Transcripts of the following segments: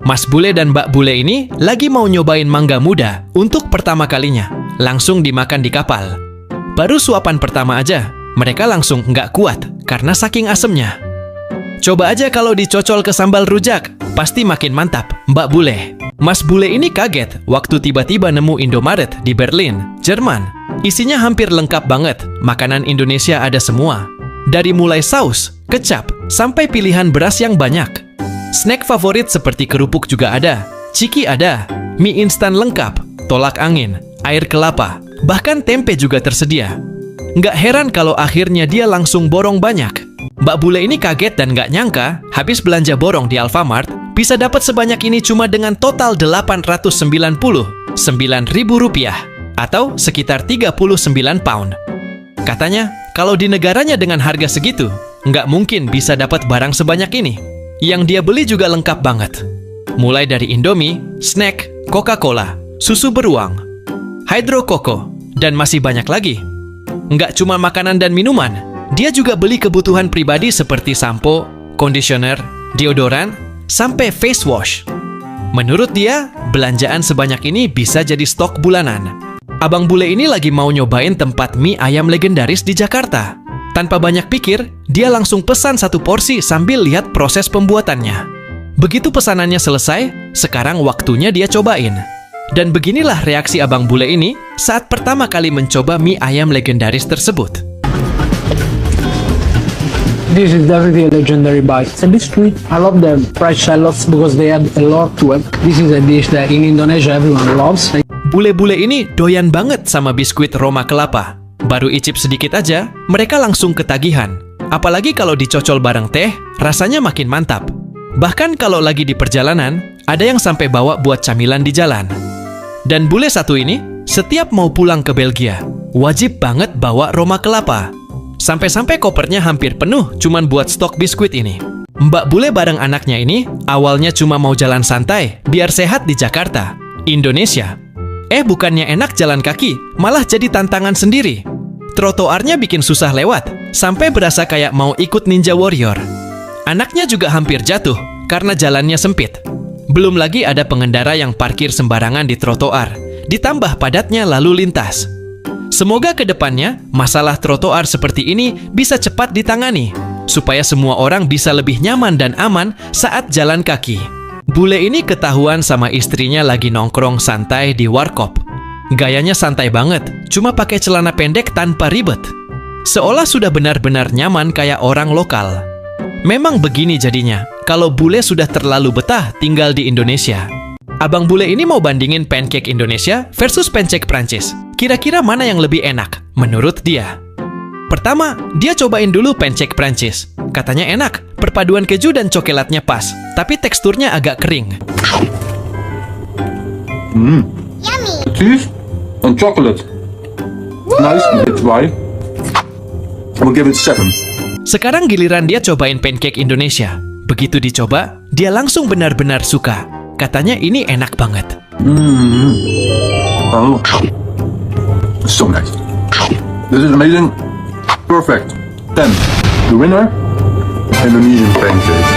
Mas Bule dan Mbak Bule ini lagi mau nyobain mangga muda untuk pertama kalinya. Langsung dimakan di kapal. Baru suapan pertama aja, mereka langsung nggak kuat karena saking asemnya. Coba aja kalau dicocol ke sambal rujak, pasti makin mantap, Mbak Bule. Mas Bule ini kaget waktu tiba-tiba nemu Indomaret di Berlin, Jerman. Isinya hampir lengkap banget, makanan Indonesia ada semua. Dari mulai saus, kecap, sampai pilihan beras yang banyak. Snack favorit seperti kerupuk juga ada, ciki ada, mie instan lengkap, tolak angin, air kelapa, bahkan tempe juga tersedia. Nggak heran kalau akhirnya dia langsung borong banyak. Mbak Bule ini kaget dan nggak nyangka habis belanja borong di Alfamart bisa dapat sebanyak ini cuma dengan total Rp899.000 atau sekitar 39 pound. Katanya, kalau di negaranya dengan harga segitu, nggak mungkin bisa dapat barang sebanyak ini. Yang dia beli juga lengkap banget. Mulai dari Indomie, snack, Coca-Cola, susu beruang, Hydro Coco, dan masih banyak lagi. Nggak cuma makanan dan minuman, dia juga beli kebutuhan pribadi seperti sampo, conditioner, deodoran, sampai face wash. Menurut dia, belanjaan sebanyak ini bisa jadi stok bulanan. Abang Bule ini lagi mau nyobain tempat mie ayam legendaris di Jakarta. Tanpa banyak pikir, dia langsung pesan satu porsi sambil lihat proses pembuatannya. Begitu pesanannya selesai, sekarang waktunya dia cobain. Dan beginilah reaksi Abang Bule ini saat pertama kali mencoba mie ayam legendaris tersebut. This is definitely a legendary bite. It's a bit sweet. I love the fried shallots because they add a lot to it. This is a dish that in Indonesia everyone loves. Bule-bule ini doyan banget sama biskuit Roma kelapa. Baru icip sedikit aja, mereka langsung ketagihan. Apalagi kalau dicocol bareng teh, rasanya makin mantap. Bahkan kalau lagi di perjalanan, ada yang sampai bawa buat camilan di jalan. Dan bule satu ini, setiap mau pulang ke Belgia, wajib banget bawa Roma kelapa. Sampai-sampai kopernya hampir penuh cuman buat stok biskuit ini. Mbak Bule bareng anaknya ini, awalnya cuma mau jalan santai, biar sehat di Jakarta, Indonesia. Bukannya enak jalan kaki, malah jadi tantangan sendiri. Trotoarnya bikin susah lewat, sampai berasa kayak mau ikut Ninja Warrior. Anaknya juga hampir jatuh, karena jalannya sempit. Belum lagi ada pengendara yang parkir sembarangan di trotoar, ditambah padatnya lalu lintas. Semoga ke depannya, masalah trotoar seperti ini bisa cepat ditangani, supaya semua orang bisa lebih nyaman dan aman saat jalan kaki. Bule ini ketahuan sama istrinya lagi nongkrong santai di warkop. Gayanya santai banget, cuma pakai celana pendek tanpa ribet. Seolah sudah benar-benar nyaman kayak orang lokal. Memang begini jadinya, kalau bule sudah terlalu betah tinggal di Indonesia. Abang Bule ini mau bandingin pancake Indonesia versus pancake Prancis. Kira-kira mana yang lebih enak, menurut dia? Pertama, dia cobain dulu pancake Prancis. Katanya enak, perpaduan keju dan coklatnya pas, tapi teksturnya agak kering. Yummy. Cheese and chocolate. Nice, that's why. We'll give it 7. Sekarang giliran dia cobain pancake Indonesia. Begitu dicoba, dia langsung benar-benar suka. Katanya ini enak banget. Oh, so nice. This is amazing. Perfect. 10. The winner, Indonesian pancake.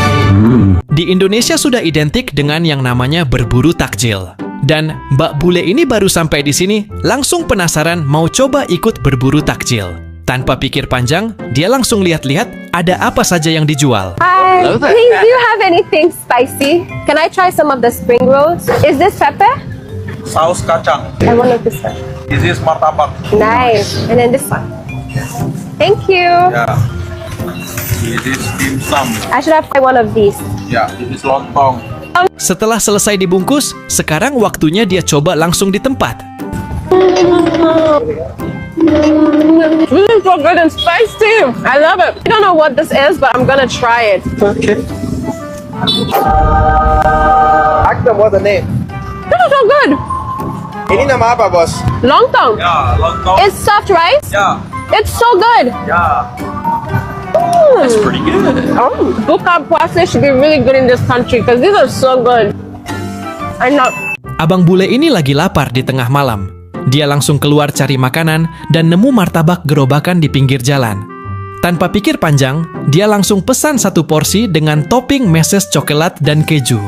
Di Indonesia sudah identik dengan yang namanya berburu takjil. Dan Mbak Bule ini baru sampai di sini, langsung penasaran mau coba ikut berburu takjil. Tanpa pikir panjang, dia langsung lihat-lihat ada apa saja yang dijual. Hi, please, do you have anything spicy? Can I try some of the spring rolls? Is this pepper? Saus kacang. I want of this one. This is martabak. Nice. And then this one. Thank you. Yeah. This is dimsum. I should have one of these. Yeah. This is lontong. Setelah selesai dibungkus, sekarang waktunya dia coba langsung di tempat. This is so good and spicy. I love it. I don't know what this is, but I'm gonna try it. Okay. Ask them what the name. This is so good. Ini nama apa, bos? Lontong. Yeah, lontong. It's soft rice. Yeah. It's so good. Yeah. That's pretty good. Buka puasa should be really good in this country because these are so good. I know. Abang Bule ini lagi lapar di tengah malam. Dia langsung keluar cari makanan dan nemu martabak gerobakan di pinggir jalan. Tanpa pikir panjang, dia langsung pesan satu porsi dengan topping meses coklat dan keju.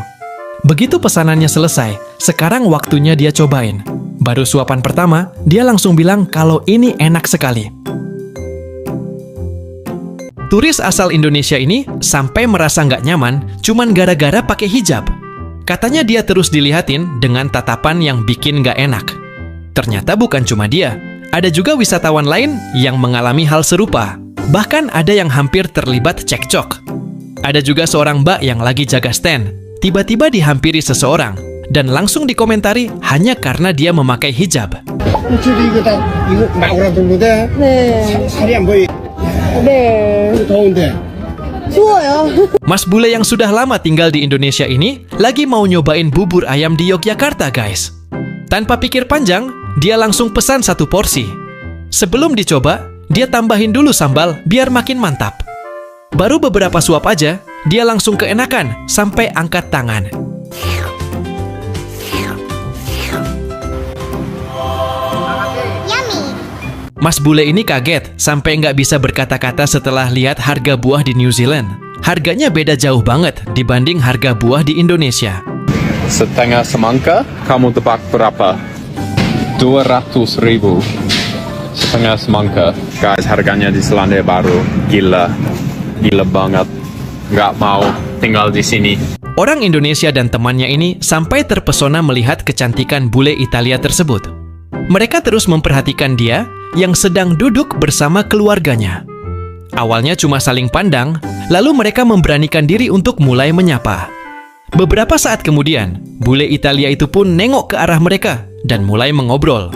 Begitu pesanannya selesai, sekarang waktunya dia cobain. Baru suapan pertama, dia langsung bilang kalau ini enak sekali. Turis asal Indonesia ini sampai merasa nggak nyaman cuman gara-gara pakai hijab. Katanya dia terus dilihatin dengan tatapan yang bikin nggak enak. Ternyata bukan cuma dia, ada juga wisatawan lain yang mengalami hal serupa. Bahkan ada yang hampir terlibat cekcok. Ada juga seorang mbak yang lagi jaga stand, tiba-tiba dihampiri seseorang dan langsung dikomentari hanya karena dia memakai hijab. Mas bule yang sudah lama tinggal di Indonesia ini lagi mau nyobain bubur ayam di Yogyakarta, guys. Tanpa pikir panjang, dia langsung pesan 1 porsi. Sebelum dicoba, dia tambahin dulu sambal biar makin mantap. Baru beberapa suap aja, dia langsung keenakan sampai angkat tangan. Mas bule ini kaget sampai nggak bisa berkata-kata setelah lihat harga buah di New Zealand. Harganya beda jauh banget dibanding harga buah di Indonesia. Setengah semangka, kamu tebak berapa? 200.000. Setengah semangka. Guys, harganya di Selandia Baru gila. Gila banget. Nggak mau tinggal di sini. Orang Indonesia dan temannya ini sampai terpesona melihat kecantikan bule Italia tersebut. Mereka terus memperhatikan dia yang sedang duduk bersama keluarganya. Awalnya cuma saling pandang, lalu mereka memberanikan diri untuk mulai menyapa. Beberapa saat kemudian, bule Italia itu pun nengok ke arah mereka dan mulai mengobrol.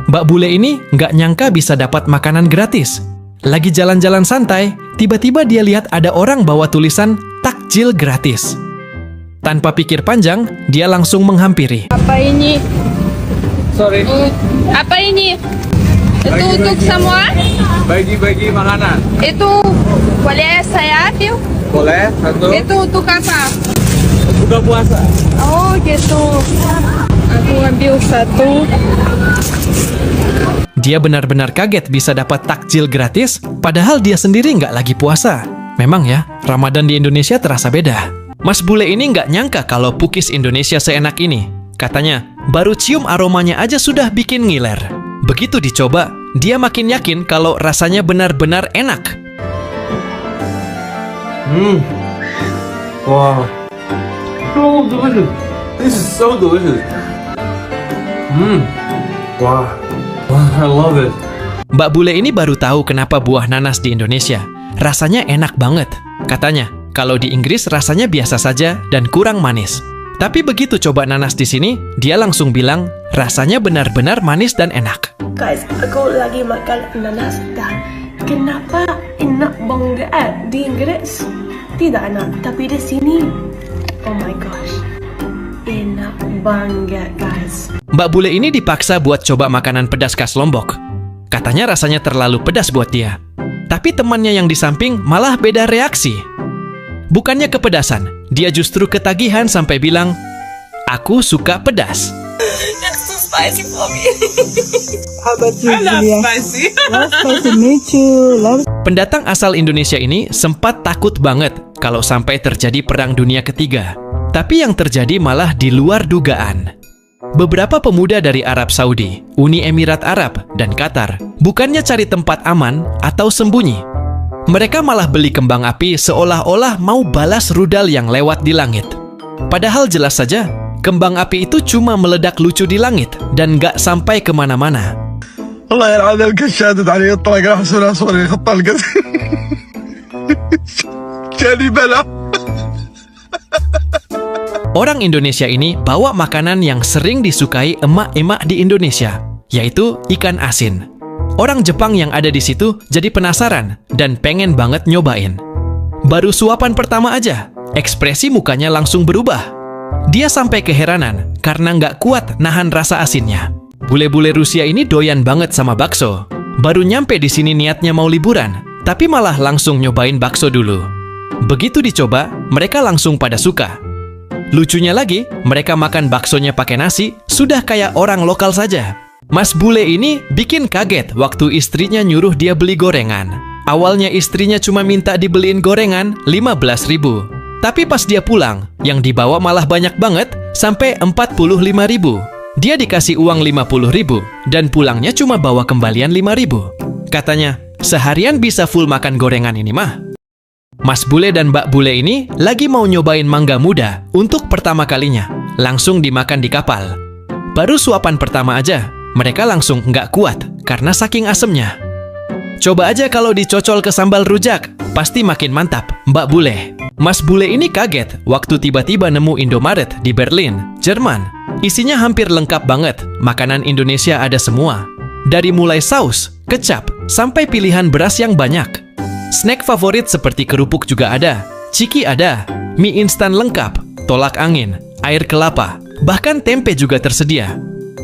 Mbak bule ini nggak nyangka bisa dapat makanan gratis. Lagi jalan-jalan santai, tiba-tiba dia lihat ada orang bawa tulisan takjil gratis. Tanpa pikir panjang, dia langsung menghampiri. Apa ini? Sorry, Apa ini? Itu untuk semua? bagi-bagi makanan. Itu boleh saya ambil? Boleh? Satu. Itu untuk apa? Buka puasa. Oh gitu. Aku ambil 1. Dia benar-benar kaget bisa dapat takjil gratis, padahal dia sendiri nggak lagi puasa. Memang ya, Ramadan di Indonesia terasa beda. Mas bule ini nggak nyangka kalau pukis Indonesia seenak ini. Katanya, baru cium aromanya aja sudah bikin ngiler. Begitu dicoba, dia makin yakin kalau rasanya benar-benar enak. Wow. So delicious. This is so delicious. Wow. I love it. Mbak bule ini baru tahu kenapa buah nanas di Indonesia rasanya enak banget. Katanya, kalau di Inggris rasanya biasa saja dan kurang manis. Tapi begitu coba nanas di sini, dia langsung bilang rasanya benar-benar manis dan enak. Guys, aku lagi makan nanas dan kenapa enak banget di Inggris? Tidak enak, tapi di sini, oh my gosh, enak banget guys. Mbak bule ini dipaksa buat coba makanan pedas khas Lombok. Katanya rasanya terlalu pedas buat dia. Tapi temannya yang di samping malah beda reaksi. Bukannya kepedasan, dia justru ketagihan sampai bilang, "Aku suka pedas." It's too spicy for me. How about you, I love Julia? spicy. Love spicy, me too. Love Pendatang asal Indonesia ini sempat takut banget kalau sampai terjadi Perang Dunia Ketiga. Tapi yang terjadi malah di luar dugaan. Beberapa pemuda dari Arab Saudi, Uni Emirat Arab, dan Qatar bukannya cari tempat aman atau sembunyi. Mereka malah beli kembang api seolah-olah mau balas rudal yang lewat di langit. Padahal jelas saja, kembang api itu cuma meledak lucu di langit dan nggak sampai kemana-mana. الله يلعن الكشادة عليه الطلق راح سوري سوري خط القد jadi bela. Orang Indonesia ini bawa makanan yang sering disukai emak-emak di Indonesia, yaitu ikan asin. Orang Jepang yang ada di situ jadi penasaran dan pengen banget nyobain. Baru suapan pertama aja, ekspresi mukanya langsung berubah. Dia sampai keheranan karena nggak kuat nahan rasa asinnya. Bule-bule Rusia ini doyan banget sama bakso. Baru nyampe di sini niatnya mau liburan, tapi malah langsung nyobain bakso dulu. Begitu dicoba, mereka langsung pada suka. Lucunya lagi, mereka makan baksonya pakai nasi, sudah kayak orang lokal saja. Mas bule ini bikin kaget waktu istrinya nyuruh dia beli gorengan. Awalnya istrinya cuma minta dibeliin gorengan 15.000. Tapi pas dia pulang, yang dibawa malah banyak banget, sampai 45.000. Dia dikasih uang 50.000 dan pulangnya cuma bawa kembalian 5.000. Katanya, seharian bisa full makan gorengan ini mah. Mas Bule dan Mbak Bule ini lagi mau nyobain mangga muda untuk pertama kalinya. Langsung dimakan di kapal. Baru suapan pertama aja, mereka langsung nggak kuat karena saking asemnya. Coba aja kalau dicocol ke sambal rujak, pasti makin mantap, Mbak Bule. Mas Bule ini kaget waktu tiba-tiba nemu Indomaret di Berlin, Jerman. Isinya hampir lengkap banget, makanan Indonesia ada semua. Dari mulai saus, kecap, sampai pilihan beras yang banyak. Snack favorit seperti kerupuk juga ada, ciki ada, mie instan lengkap, tolak angin, air kelapa, bahkan tempe juga tersedia.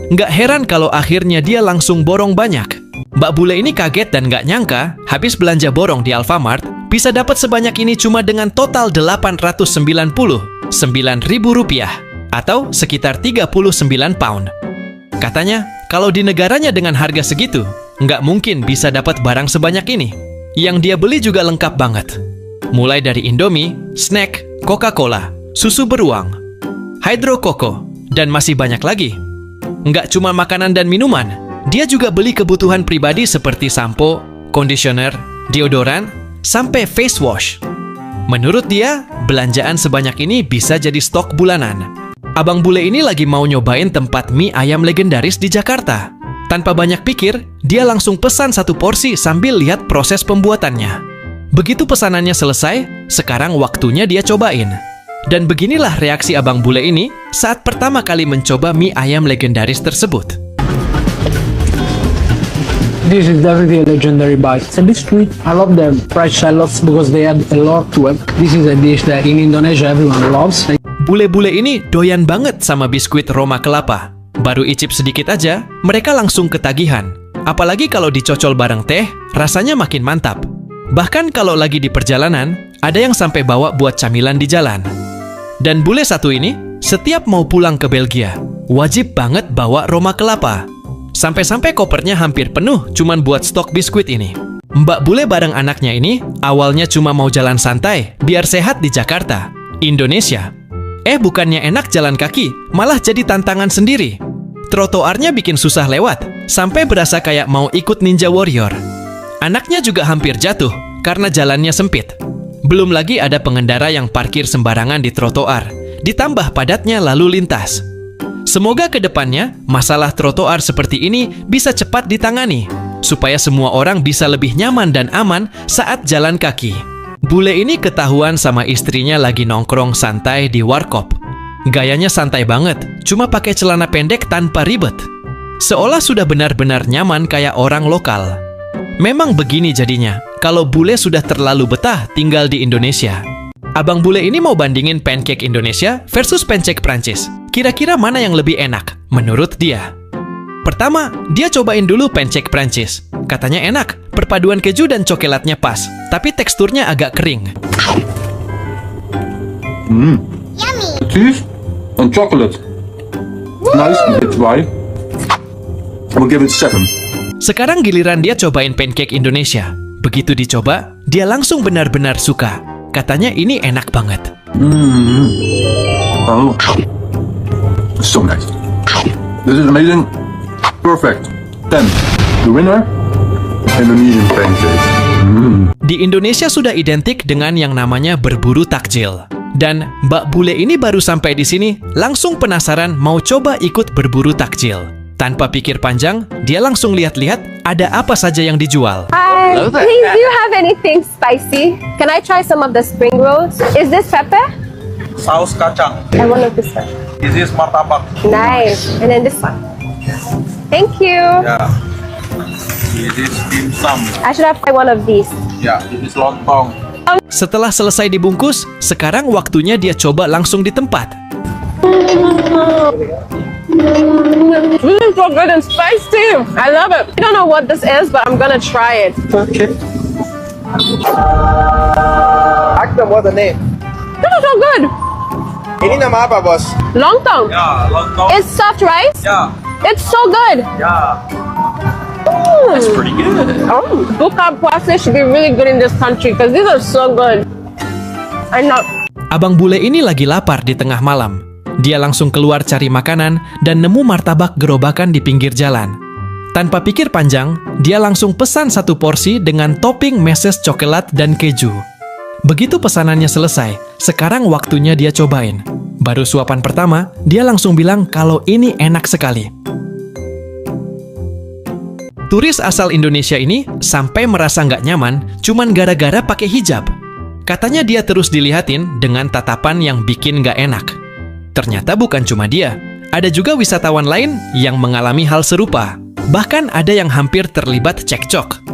Nggak heran kalau akhirnya dia langsung borong banyak. Mbak Bule ini kaget dan nggak nyangka, habis belanja borong di Alfamart, bisa dapat sebanyak ini cuma dengan total 899.000 rupiah, atau sekitar 39 pound. Katanya, kalau di negaranya dengan harga segitu, nggak mungkin bisa dapat barang sebanyak ini. Yang dia beli juga lengkap banget. Mulai dari Indomie, snack, Coca-Cola, susu beruang, Hydro Coco, dan masih banyak lagi. Nggak cuma makanan dan minuman, dia juga beli kebutuhan pribadi seperti sampo, conditioner, deodoran, sampai face wash. Menurut dia, belanjaan sebanyak ini bisa jadi stok bulanan. Abang Bule ini lagi mau nyobain tempat mie ayam legendaris di Jakarta. Tanpa banyak pikir, dia langsung pesan 1 porsi sambil lihat proses pembuatannya. Begitu pesanannya selesai, sekarang waktunya dia cobain. Dan beginilah reaksi Abang Bule ini saat pertama kali mencoba mie ayam legendaris tersebut. This is definitely a legendary bite. It's a bit sweet. I love the fried shallots because they add a lot to it. This is a dish that in Indonesia everyone loves. Bule-bule ini doyan banget sama biskuit Roma kelapa. Baru icip sedikit aja, mereka langsung ketagihan. Apalagi kalau dicocol bareng teh, rasanya makin mantap. Bahkan kalau lagi di perjalanan, ada yang sampai bawa buat camilan di jalan. Dan bule satu ini, setiap mau pulang ke Belgia, wajib banget bawa Roma kelapa. Sampai-sampai kopernya hampir penuh cuman buat stok biskuit ini. Mbak Bule bareng anaknya ini, awalnya cuma mau jalan santai, biar sehat di Jakarta, Indonesia. Bukannya enak jalan kaki, malah jadi tantangan sendiri. Trotoarnya bikin susah lewat, sampai berasa kayak mau ikut Ninja Warrior. Anaknya juga hampir jatuh, karena jalannya sempit. Belum lagi ada pengendara yang parkir sembarangan di trotoar, ditambah padatnya lalu lintas. Semoga ke depannya, masalah trotoar seperti ini bisa cepat ditangani, supaya semua orang bisa lebih nyaman dan aman saat jalan kaki. Bule ini ketahuan sama istrinya lagi nongkrong santai di warkop. Gayanya santai banget, cuma pakai celana pendek tanpa ribet. Seolah sudah benar-benar nyaman kayak orang lokal. Memang begini jadinya, kalau bule sudah terlalu betah tinggal di Indonesia. Abang Bule ini mau bandingin pancake Indonesia versus pancake Prancis. Kira-kira mana yang lebih enak menurut dia? Pertama, dia cobain dulu pancake Prancis. Katanya enak, perpaduan keju dan coklatnya pas, tapi teksturnya agak kering. Cheese and chocolate. Nice, that's why. We'll give it 7. Sekarang giliran dia cobain pancake Indonesia. Begitu dicoba, dia langsung benar-benar suka. Katanya ini enak banget. Oh, so nice. This is amazing. Perfect. 10. The winner, Indonesian pancake. Di Indonesia sudah identik dengan yang namanya berburu takjil. Dan Mbak Bule ini baru sampai di sini, langsung penasaran mau coba ikut berburu takjil. Tanpa pikir panjang, dia langsung lihat-lihat ada apa saja yang dijual. Hi, please, do you have anything spicy? Can I try some of the spring rolls? Is this pepper? Saus kacang. I want of this one. This is martabak. Nice. And then this one. Thank you. Yeah. This is dim sum. I should have one of these. Yeah, this is lontong. Setelah selesai dibungkus, sekarang waktunya dia coba langsung di tempat. This is so good and spicy. I love it. I don't know what this is, but I'm gonna try it. Okay. Ask them what's the name. This is so good. Ini nama apa, bos? Lontong. Yeah, lontong. It's soft rice. Yeah. It's so good. Yeah. That's pretty good. Buka puasa should be really good in this country because these are so good. I know. Abang bule ini lagi lapar di tengah malam. Dia langsung keluar cari makanan dan nemu martabak gerobakan di pinggir jalan. Tanpa pikir panjang, dia langsung pesan 1 porsi dengan topping meses coklat dan keju. Begitu pesanannya selesai, sekarang waktunya dia cobain. Baru suapan pertama, dia langsung bilang kalau ini enak sekali. Turis asal Indonesia ini sampai merasa nggak nyaman cuman gara-gara pakai hijab. Katanya dia terus dilihatin dengan tatapan yang bikin nggak enak. Ternyata bukan cuma dia, ada juga wisatawan lain yang mengalami hal serupa. Bahkan ada yang hampir terlibat cekcok.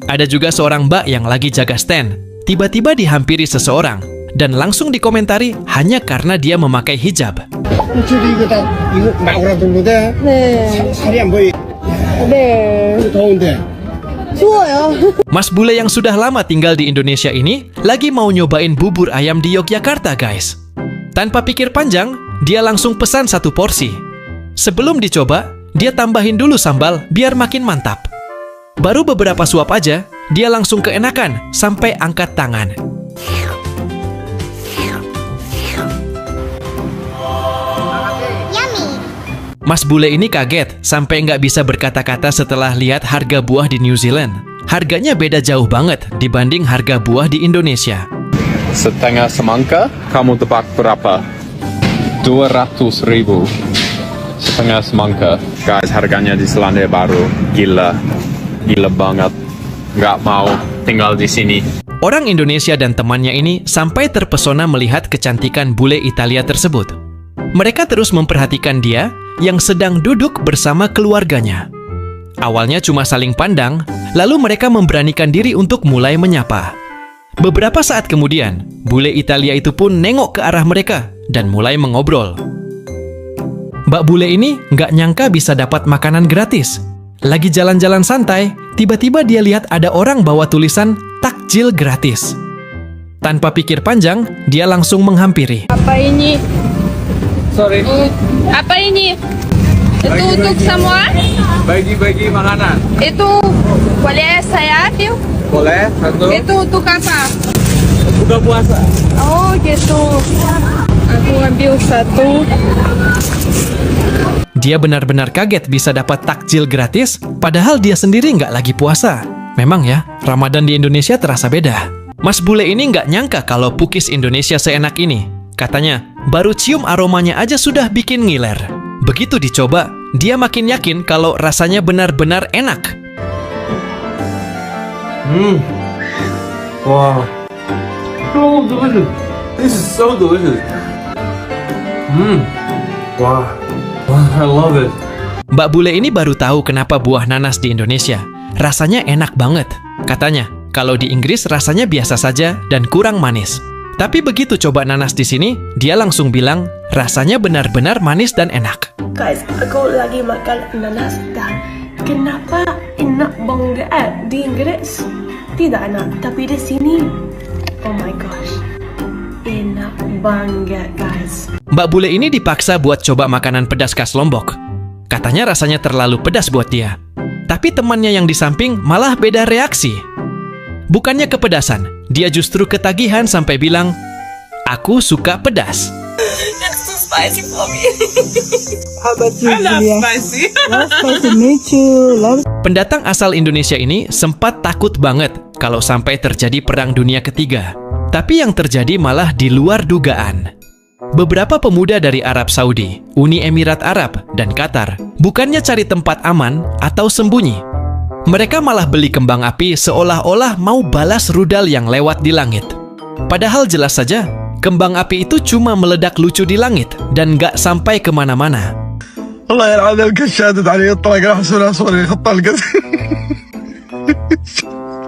Ada juga seorang mbak yang lagi jaga stand, tiba-tiba dihampiri seseorang dan langsung dikomentari hanya karena dia memakai hijab. Mas bule yang sudah lama tinggal di Indonesia ini lagi mau nyobain bubur ayam di Yogyakarta, guys. Tanpa pikir panjang, dia langsung pesan 1 porsi. Sebelum dicoba, dia tambahin dulu sambal biar makin mantap. Baru beberapa suap aja, dia langsung keenakan sampai angkat tangan. Mas bule ini kaget sampai nggak bisa berkata-kata setelah lihat harga buah di New Zealand. Harganya beda jauh banget dibanding harga buah di Indonesia. Setengah semangka, kamu tebak berapa? 200.000. Setengah semangka. Guys, harganya di Selandia Baru gila. Gila banget. Nggak mau tinggal di sini. Orang Indonesia dan temannya ini sampai terpesona melihat kecantikan bule Italia tersebut. Mereka terus memperhatikan dia yang sedang duduk bersama keluarganya. Awalnya cuma saling pandang, lalu mereka memberanikan diri untuk mulai menyapa. Beberapa saat kemudian, bule Italia itu pun nengok ke arah mereka dan mulai mengobrol. Mbak bule ini nggak nyangka bisa dapat makanan gratis. Lagi jalan-jalan santai, tiba-tiba dia lihat ada orang bawa tulisan takjil gratis. Tanpa pikir panjang, dia langsung menghampiri. Apa ini? Sorry. Apa ini? Itu untuk semua? Bagi-bagi makanan. Itu boleh saya ambil? Boleh, satu. Itu untuk apa? Buka puasa. Oh gitu. Aku ambil 1. Dia benar-benar kaget bisa dapat takjil gratis, padahal dia sendiri nggak lagi puasa. Memang ya, Ramadan di Indonesia terasa beda. Mas bule ini nggak nyangka kalau pukis Indonesia seenak ini. Katanya, baru cium aromanya aja sudah bikin ngiler. Begitu dicoba, dia makin yakin kalau rasanya benar-benar enak. Wow. So delicious. This is so delicious. Wow. Wow, I love it. Mbak bule ini baru tahu kenapa buah nanas di Indonesia. Rasanya enak banget. Katanya, kalau di Inggris rasanya biasa saja dan kurang manis. Tapi begitu coba nanas di sini, dia langsung bilang rasanya benar-benar manis dan enak. Guys, aku lagi makan nanas dan kenapa enak banget di Inggris? Tidak enak, tapi di sini, oh my gosh, enak banget, guys. Mbak bule ini dipaksa buat coba makanan pedas khas Lombok. Katanya rasanya terlalu pedas buat dia. Tapi temannya yang di samping malah beda reaksi. Bukannya kepedasan, dia justru ketagihan sampai bilang, "Aku suka pedas." That's too spicy for me. How about you, Julia? Spicy. Nice to meet you. Pendatang asal Indonesia ini sempat takut banget kalau sampai terjadi Perang Dunia Ketiga. Tapi yang terjadi malah di luar dugaan. Beberapa pemuda dari Arab Saudi, Uni Emirat Arab, dan Qatar bukannya cari tempat aman atau sembunyi. Mereka malah beli kembang api seolah-olah mau balas rudal yang lewat di langit. Padahal jelas saja, kembang api itu cuma meledak lucu di langit dan nggak sampai kemana-mana. الله يلعن الكشادة عليه الطلاق راح اسوي صوري خط القز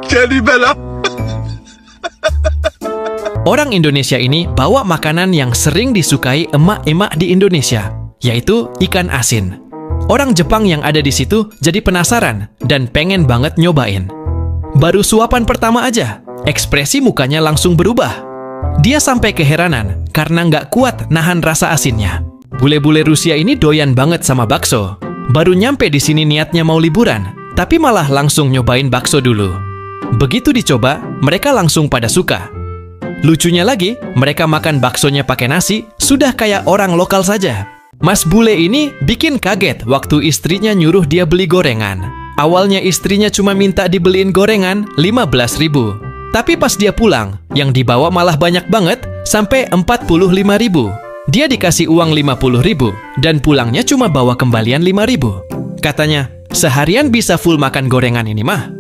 jadi bela. Orang Indonesia ini bawa makanan yang sering disukai emak-emak di Indonesia, yaitu ikan asin. Orang Jepang yang ada di situ jadi penasaran dan pengen banget nyobain. Baru suapan pertama aja, ekspresi mukanya langsung berubah. Dia sampai keheranan karena nggak kuat nahan rasa asinnya. Bule-bule Rusia ini doyan banget sama bakso. Baru nyampe di sini niatnya mau liburan, tapi malah langsung nyobain bakso dulu. Begitu dicoba, mereka langsung pada suka. Lucunya lagi, mereka makan baksonya pakai nasi, sudah kayak orang lokal saja. Mas bule ini bikin kaget waktu istrinya nyuruh dia beli gorengan. Awalnya istrinya cuma minta dibeliin gorengan 15.000. Tapi pas dia pulang, yang dibawa malah banyak banget, sampai 45.000. Dia dikasih uang 50.000 dan pulangnya cuma bawa kembalian 5.000. Katanya, seharian bisa full makan gorengan ini mah.